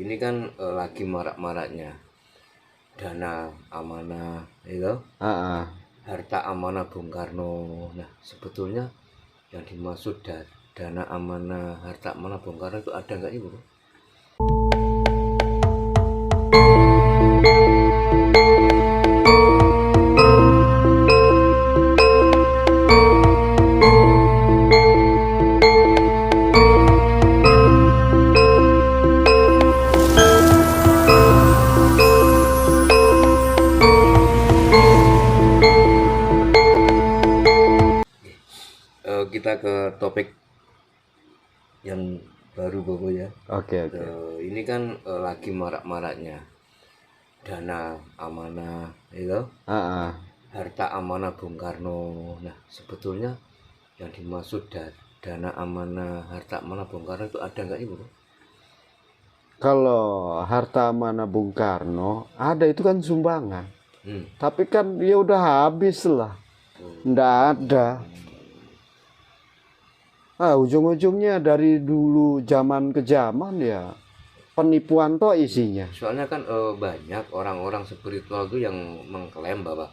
Ini kan lagi marak-maraknya dana amanah itu, Ah, harta amanah Bung Karno. Nah, sebetulnya yang dimaksud dana amanah, harta amanah Bung Karno itu ada nggak Ibu? Kita ke topik yang baru Bobo ya. oke oke. Ini kan lagi marak-maraknya dana amanah itu, Ah, harta amanah Bung Karno. Nah, sebetulnya yang dimaksud dana amanah, harta amanah Bung Karno itu ada nggak Ibu? kalau harta mana Bung Karno ada itu kan sumbangan, Hmm. tapi kan ya udah habis lah, ndak ada. Ujung-ujungnya dari dulu zaman ke zaman ya penipuan toh isinya. Soalnya kan banyak orang-orang spiritual tuh yang mengklaim bahwa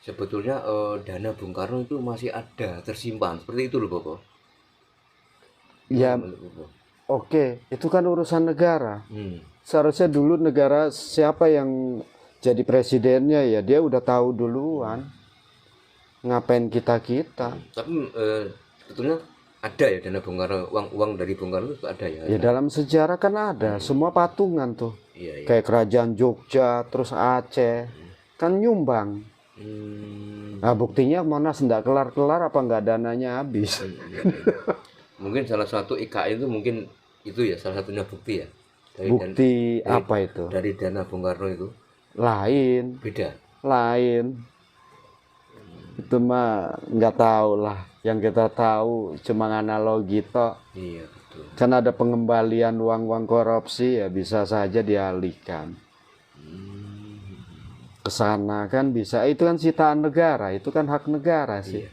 sebetulnya dana Bung Karno itu masih ada tersimpan. Seperti itu loh Bobo. Gimana Ya menurut Bobo? oke, itu kan urusan negara. Hmm. Seharusnya dulu negara siapa yang jadi presidennya ya dia udah tahu duluan. Ngapain kita-kita? Tapi sebetulnya ada ya dana Bung Karno, uang dari Bung Karno itu ada ya? Ya dalam sejarah kan ada, semua patungan tuh. Iya, iya. Kayak kerajaan Jogja, terus Aceh, kan nyumbang. Hmm. Nah buktinya Monas nggak kelar-kelar apa nggak dananya habis. Mungkin salah satu IKN itu mungkin itu ya salah satunya bukti ya Bukti dari, apa itu? dari dana Bung Karno itu Lain, beda. lain. Itu mah nggak tahu lah. Yang kita tahu cuma analogi toh. Iya betul. Kan ada pengembalian uang-uang korupsi ya bisa saja dialihkan ke sana kan bisa. Itu kan sitaan negara, itu kan hak negara sih. Iya.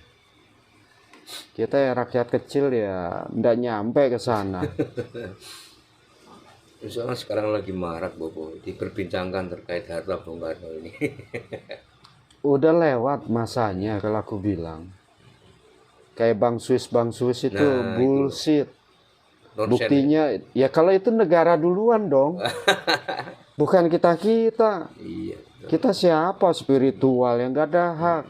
Kita ya rakyat kecil ya ndak nyampe ke sana. Soalnya sekarang lagi marak Bobo diperbincangkan terkait harta Bung Karno ini. Udah lewat masanya kalau aku bilang. Kayak Bang Swiss itu Nah itu bullshit. nonsen ya. Buktinya ya kalau itu negara duluan dong. Bukan kita-kita. Iya. Kita siapa spiritual yang gak ada hak.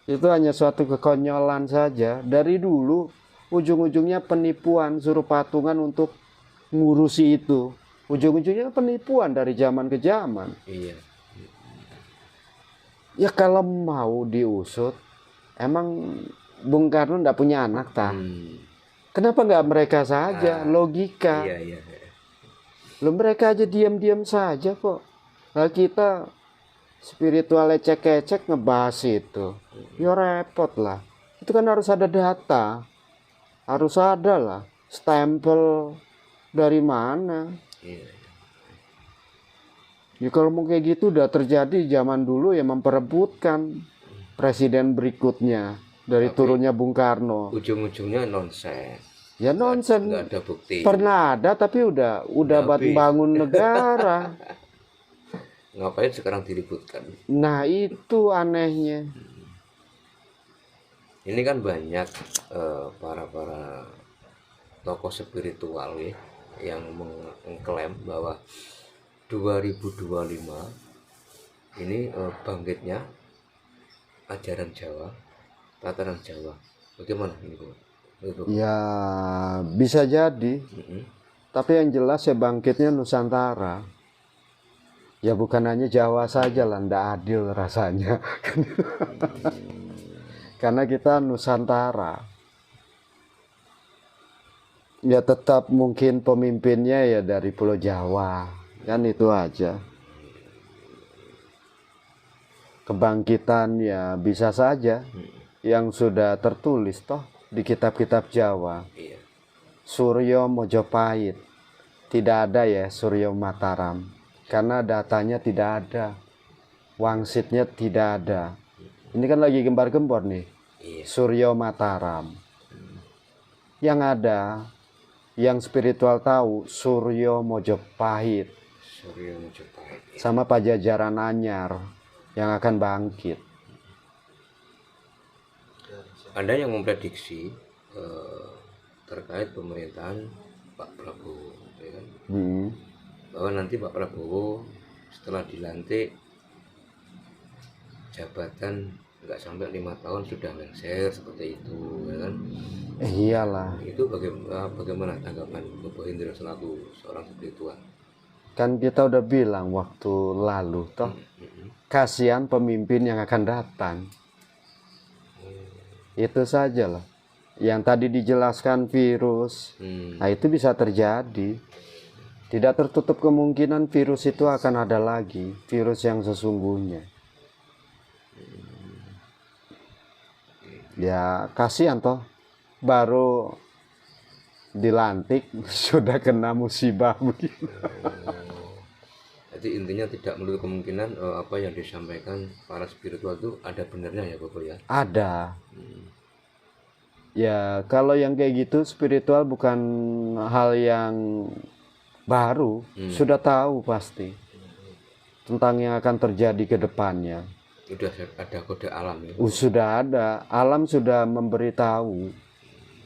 Itu hanya suatu kekonyolan saja. Dari dulu ujung-ujungnya penipuan, suruh patungan untuk ngurusi itu. Ujung-ujungnya penipuan dari zaman ke zaman. Iya. Ya kalau mau diusut, emang Bung Karno nggak punya anak tak? Kenapa nggak mereka saja? Logika. Iya iya. Lo mereka aja diam-diam saja kok. Nah kita spiritual ecek-ecek ngebahas itu. Ya repot lah. Itu kan harus ada data. Harus ada lah. Stempel dari mana. Iya. Ya kalau mau kayak gitu udah terjadi zaman dulu ya memperebutkan presiden berikutnya. Dari turunnya Bung Karno. Ujung-ujungnya nonsen. Ya nonsen. Nggak ada bukti. Pernah ada tapi udah bangun negara. Ngapain sekarang diributkan? Nah itu anehnya. Ini kan banyak para tokoh spiritual ya, yang mengklaim bahwa 2025 ini bangkitnya ajaran Jawa, tatanan Jawa. Bagaimana ini Bu? Ya bisa jadi. Tapi yang jelas ya bangkitnya Nusantara. Ya bukan hanya Jawa saja lah, ndak adil rasanya. Karena kita Nusantara. Ya tetap mungkin pemimpinnya ya dari Pulau Jawa. Kan itu aja. Kebangkitan ya bisa saja. Yang sudah tertulis toh di kitab-kitab Jawa. Iya. Suryo Mojopahit. Tidak ada ya Suryo Mataram. Karena datanya tidak ada. Wangsitnya tidak ada. Ini kan lagi gembar-gembor nih. Iya. Suryo Mataram. Yang ada yang spiritual tahu Suryo Mojopahit Suryo Mojopahit. sama Pajajaran Anyar yang akan bangkit. Ada yang memprediksi terkait pemerintahan Pak Prabowo, ya kan? Bahwa nanti Pak Prabowo setelah dilantik jabatan nggak sampai 5 tahun sudah lengser seperti itu, ya kan? Iyalah, Itu bagaimana tanggapan Bapak Hendra selaku seorang spiritual? kan kita udah bilang waktu lalu toh, kasihan pemimpin yang akan datang. Itu saja lah. Yang tadi dijelaskan virus, nah itu bisa terjadi. Tidak tertutup kemungkinan virus itu akan ada lagi, virus yang sesungguhnya. Ya kasihan toh, baru dilantik sudah kena musibah begitu. Jadi intinya tidak menutup kemungkinan apa yang disampaikan para spiritual itu ada benarnya ya Bapak ya? Ada. Ya kalau yang kayak gitu spiritual bukan hal yang baru, sudah tahu pasti tentang yang akan terjadi ke depannya. Sudah ada kode alam ya? Sudah ada, alam sudah memberitahu,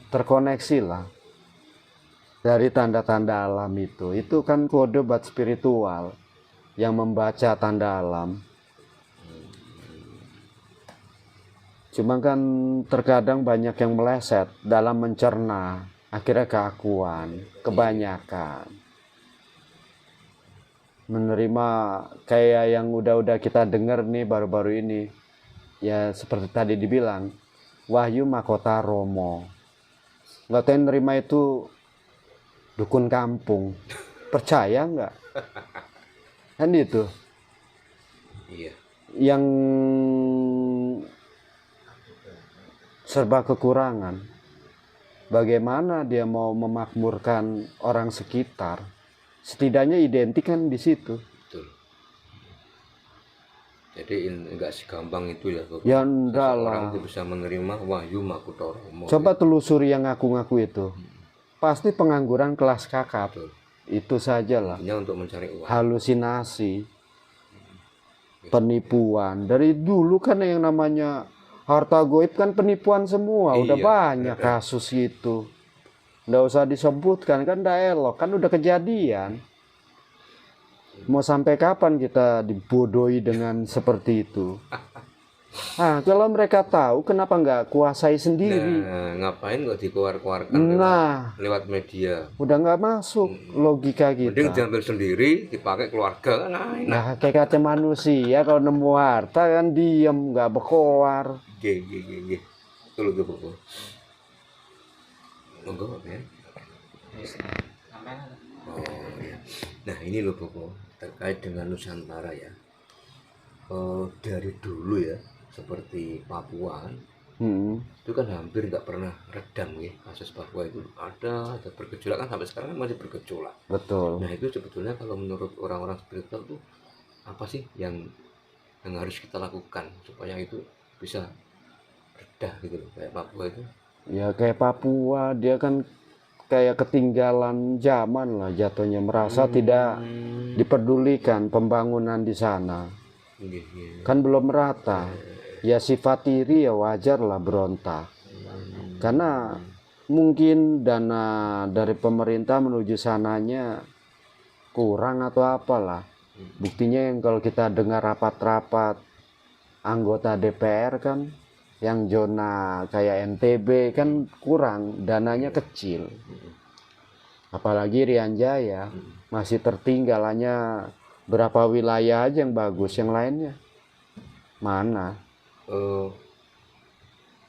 terkoneksi lah dari tanda-tanda alam itu kan kode buat spiritual yang membaca tanda alam. Cuma kan terkadang banyak yang meleset dalam mencerna, akhirnya keakuan, kebanyakan. Menerima kayak yang udah kita dengar nih baru-baru ini. Ya seperti tadi dibilang, Wahyu Mahkota Romo. Nggak tahu yang nerima itu dukun kampung. Percaya nggak? Kan itu. Iya. Yang serba kekurangan. Bagaimana dia mau memakmurkan orang sekitar? Setidaknya identik kan di situ. Betul. Jadi enggak segampang itu ya Bapak. Ya enggak Seseorang lah. itu bisa menerima Wahyu Mahkota Romo. Coba telusuri yang ngaku-ngaku itu. Pasti pengangguran kelas kakap. Betul. Itu sajalah. Intinya untuk mencari uang. Halusinasi. Penipuan. Dari dulu kan yang namanya harta goib kan penipuan semua. Udah Iya, banyak kasus itu. Nggak usah disebutkan kan udah elok. Kan udah kejadian. Mau sampai kapan kita dibodohi dengan seperti itu? Nah, kalau mereka tahu kenapa nggak kuasai sendiri? Nah, ngapain kok dikeluar-keluarkan Nah, lewat media? udah nggak masuk logika Mending kita. diambil sendiri, dipakai keluarga kan enak. Nah, kayak kata manusia kalau nemu harta kan diem, nggak berkoar. G. Itu loh Bapak. Monggo Pak ya. Oh ya. Nah ini loh Bapak, terkait dengan Nusantara ya. Dari dulu ya, seperti Papua kan, itu kan hampir nggak pernah redam ya, kasus Papua itu ada bergejolak kan sampai sekarang kan masih bergejolak. Betul. Nah itu sebetulnya kalau menurut orang-orang spiritual tuh apa sih yang harus kita lakukan supaya itu bisa reda gitu loh kayak Papua itu? Ya kayak Papua dia kan kayak ketinggalan zaman lah jatuhnya, merasa tidak diperdulikan pembangunan di sana. Kan belum merata. Ya sifat iri ya wajar lah berontak. Karena mungkin dana dari pemerintah menuju sananya kurang atau apalah. Buktinya yang kalau kita dengar rapat-rapat anggota DPR kan yang zona kayak NTB kan kurang, dananya kecil. Apalagi Rian Jaya masih tertinggal, hanya berapa wilayah aja yang bagus, yang lainnya mana?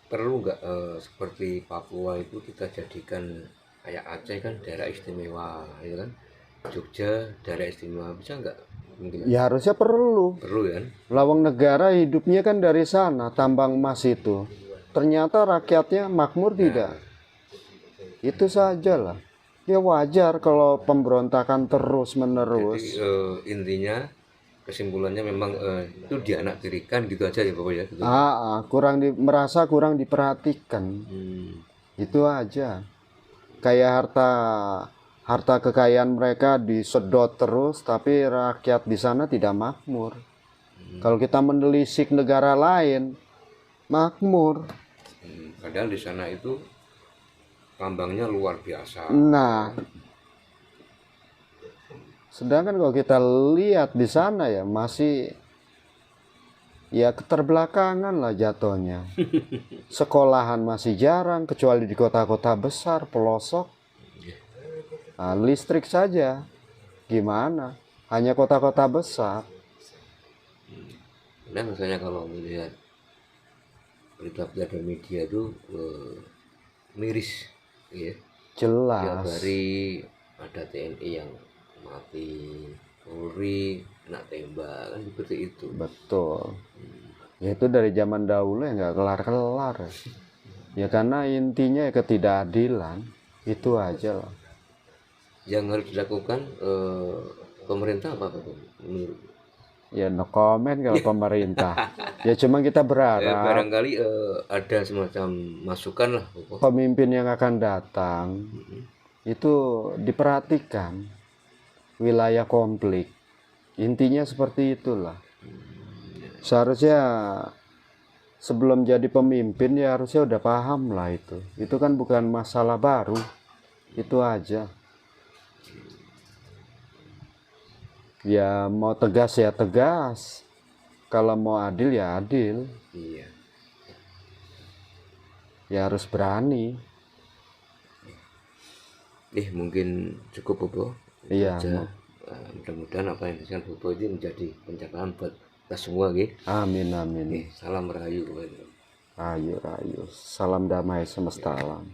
Perlu nggak seperti Papua itu kita jadikan kayak Aceh kan daerah istimewa, gitu kan? Jogja daerah istimewa, bisa nggak? Mungkin Ya harusnya perlu. perlu kan? Lawang negara hidupnya kan dari sana, tambang emas itu. Ternyata rakyatnya makmur tidak. Itu sajalah. Ya wajar kalau pemberontakan terus menerus. Jadi intinya kesimpulannya memang itu dianaktirikan gitu aja ya Bapak ya gitu. Merasa kurang diperhatikan. Itu aja. kayak harta kekayaan mereka disedot terus, tapi rakyat di sana tidak makmur. Kalau kita menelisik negara lain, makmur. Padahal di sana itu tambangnya luar biasa. Nah, sedangkan kalau kita lihat di sana ya masih ya keterbelakangan lah jatuhnya. Sekolahan masih jarang, kecuali di kota-kota besar, pelosok. Nah, listrik saja gimana? Hanya kota-kota besar. Nah, misalnya kalau melihat berita-berita media itu miris, ya. Tiap Jelas. hari ada TNI yang mati, Polri kena tembak, kan seperti itu. Betul. Ya itu dari zaman dahulu ya nggak kelar-kelar. Ya karena intinya ya ketidakadilan. Itu aja lah. Yang harus dilakukan pemerintah apa Pak, menurut? Ya no comment kalau pemerintah. Ya cuma kita berharap Barangkali ada semacam masukan lah Bapak. pemimpin yang akan datang itu diperhatikan wilayah konflik. Intinya seperti itulah. Seharusnya sebelum jadi pemimpin ya harusnya udah paham lah itu. Itu kan bukan masalah baru. Itu aja. Ya mau tegas ya tegas. Kalau mau adil ya adil. Iya. Ya harus berani. Mungkin cukup Bobo. Iya. Mudah-mudahan apa yang disampaikan Bobo ini menjadi pencerahan buat kita semua, nggih. Amin amin. Salam rahayu. Rayu rayu. Salam damai semesta alam.